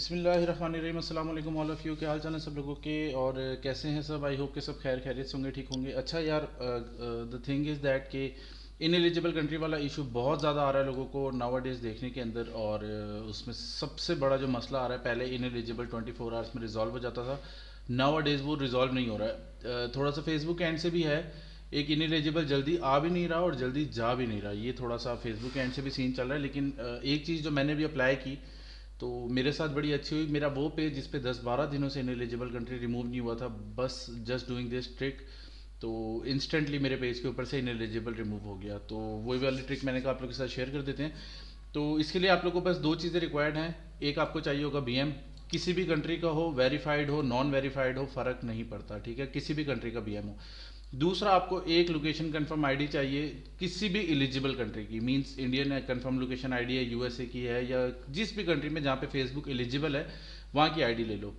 बिस्मिल्लाहिर्रहमानिर्रहीम, अस्सलाम वालेकुम ऑल ऑफ़ यू। क्या हाल चाल है सब लोगों के और कैसे हैं सब। आई होप के सब खैर खैरियत से होंगे, ठीक होंगे। अच्छा यार, द थिंग इज़ दैट कि इन एलिजिबल कंट्री वाला इशू बहुत ज़्यादा आ रहा है लोगों को नाउ डेज़ देखने के अंदर। और उसमें सबसे बड़ा जो मसला आ रहा है, पहले इन एलिजिबल 24 आवर्स में रिजॉल्व हो जाता था, नाउ डेज़ वो रिजॉल्व नहीं हो रहा है। थोड़ा सा फेसबुक एंड से भी है, एक इन एलिजिबल जल्दी आ भी नहीं रहा और जल्दी जा भी नहीं रहा, ये थोड़ा सा फेसबुक एंड से भी सीन चल रहा है। लेकिन एक चीज़ जो मैंने भी अप्लाई की तो मेरे साथ बड़ी अच्छी हुई। मेरा वो पेज जिस पे 10-12 दिनों से इनएलिजिबल कंट्री रिमूव नहीं हुआ था, बस जस्ट डूइंग दिस ट्रिक, तो इंस्टेंटली मेरे पेज के ऊपर से इनएलिजिबल रिमूव हो गया। तो वही वाली ट्रिक मैंने कहा आप लोग के साथ शेयर कर देते हैं। तो इसके लिए आप लोग को बस दो चीज़ें रिक्वायर्ड हैं। एक आपको चाहिए होगा बीएम, किसी भी कंट्री का हो, वेरीफाइड हो नॉन वेरीफाइड हो फ़र्क नहीं पड़ता, ठीक है, किसी भी कंट्री का बीएम हो। दूसरा आपको एक लोकेशन कंफर्म आईडी चाहिए किसी भी एलिजिबल कंट्री की, मींस इंडियन है कंफर्म लोकेशन आईडी है, यूएसए की है, या जिस भी कंट्री में जहाँ पे फेसबुक एलिजिबल है वहाँ की आईडी ले लो।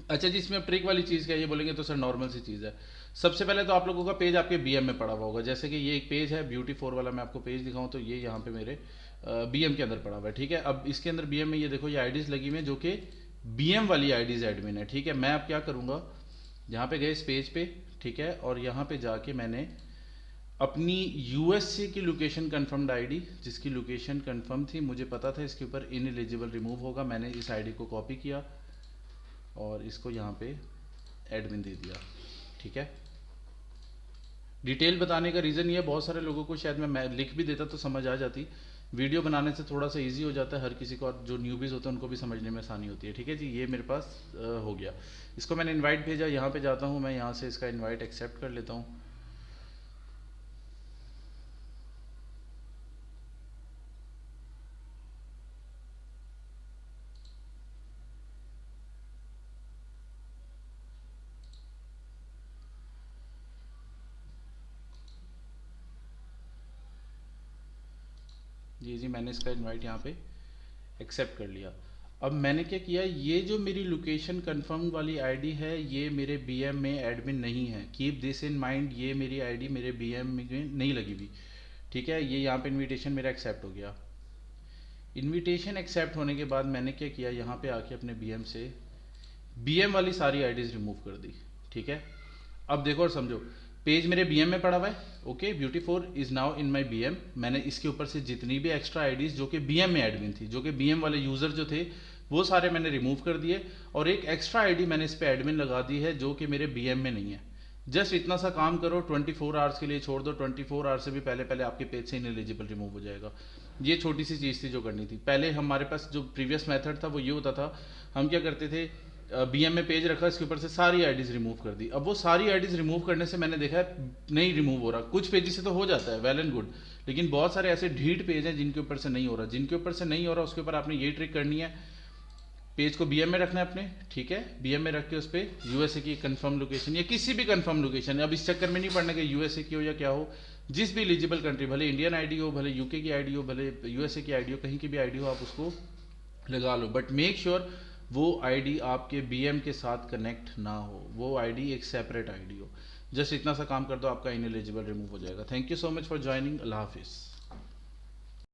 अच्छा जी, इसमें ट्रिक वाली चीज़ क्या है ये बोलेंगे तो सर नॉर्मल सी चीज़ है। सबसे पहले तो आप लोगों का पेज आपके बीएम में पड़ा हुआ होगा। जैसे कि ये एक पेज है ब्यूटी फोर वाला, मैं आपको पेज दिखाऊं तो ये यहाँ पे मेरे बीएम के अंदर पड़ा हुआ है, ठीक है। अब इसके अंदर बीएम में ये देखो ये आईडीज लगी हुई हैं जो कि बीएम वाली आईडीज एडमिन है, ठीक है। मैं अब क्या करूँगा, यहाँ पे गए इस पेज पे, ठीक है, और यहाँ पे जाके मैंने अपनी यूएसए की लोकेशन कंफर्म्ड आईडी, जिसकी लोकेशन कंफर्म थी, मुझे पता था इसके ऊपर इन एलिजिबल रिमूव होगा, मैंने इस आईडी को कॉपी किया और इसको यहाँ पे एडमिन दे दिया, ठीक है। डिटेल बताने का रीज़न ये है, बहुत सारे लोगों को शायद मैं लिख भी देता तो समझ आ जाती, वीडियो बनाने से थोड़ा सा इजी हो जाता है हर किसी को, और जो न्यूबीज़ होते हैं उनको भी समझने में आसानी होती है, ठीक है जी। ये मेरे पास हो गया। इसको मैंने इनवाइट भेजा, यहाँ पे जाता हूँ मैं, यहाँ से इसका इनवाइट एक्सेप्ट कर लेता हूँ। जी मैंने इसका इनवाइट यहाँ पे एक्सेप्ट कर लिया। अब मैंने क्या किया, ये जो मेरी लोकेशन कंफर्म वाली आईडी है ये मेरे बीएम में एडमिन नहीं है, कीप दिस इन माइंड। ये मेरी आईडी मेरे बीएम में नहीं लगी हुई, ठीक है। ये यहाँ पे इनविटेशन मेरा एक्सेप्ट हो गया। इनविटेशन एक्सेप्ट होने के बाद मैंने क्या किया, यहाँ पे आके अपने बीएम से बीएम वाली सारी आईडीज रिमूव कर दी, ठीक है। अब देखो और समझो, पेज मेरे बीएम में पड़ा हुआ है, okay, beauty four is now in my BM. मैंने इसके ऊपर से जितनी भी एक्स्ट्रा आईडीज जो कि बीएम में एडमिन थी, जो कि बीएम वाले यूजर जो थे, वो सारे मैंने रिमूव कर दिए, और एक एक्स्ट्रा आईडी मैंने इस पे एडमिन लगा दी है जो कि मेरे बीएम में नहीं है। जस्ट इतना सा काम करो, 24 आवर्स के लिए छोड़ दो, 24 आवर्स से भी पहले पहले आपके पेज से इनएलिजिबल रिमूव हो जाएगा। ये छोटी सी चीज़ थी जो करनी थी। पहले हमारे पास जो प्रीवियस मेथड था वो ये होता था, हम क्या करते थे, बीएम में पेज रखा, इसके ऊपर से सारी आईडीज रिमूव कर दी। अब वो सारी आईडीज रिमूव करने से मैंने देखा है नहीं रिमूव हो रहा। कुछ पेजेस से तो हो जाता है, वेल एंड गुड, लेकिन बहुत सारे ऐसे ढीठ पेज हैं जिनके ऊपर से नहीं हो रहा। जिनके ऊपर से नहीं हो रहा उसके ऊपर आपने ये ट्रिक करनी है, पेज को बीएम में रखना है अपने, ठीक है। बीएम में रख के उस पर यूएसए की कंफर्म लोकेशन या किसी भी कंफर्म लोकेशन, अब इस चक्कर में नहीं पड़ना कि यूएसए की हो या क्या हो, जिस भी एलिजिबल कंट्री, भले इंडियन आईडी हो, भले यूके की आईडी हो, भले यूएसए की आईडी हो, कहीं की भी आईडी हो, आप उसको लगा लो, बट मेक श्योर वो आईडी आपके बीएम के साथ कनेक्ट ना हो, वो आईडी एक सेपरेट आईडी हो। जस्ट इतना सा काम कर दो, आपका इनएलिजिबल रिमूव हो जाएगा। Thank you so much for joining. अल्लाह हाफिज़।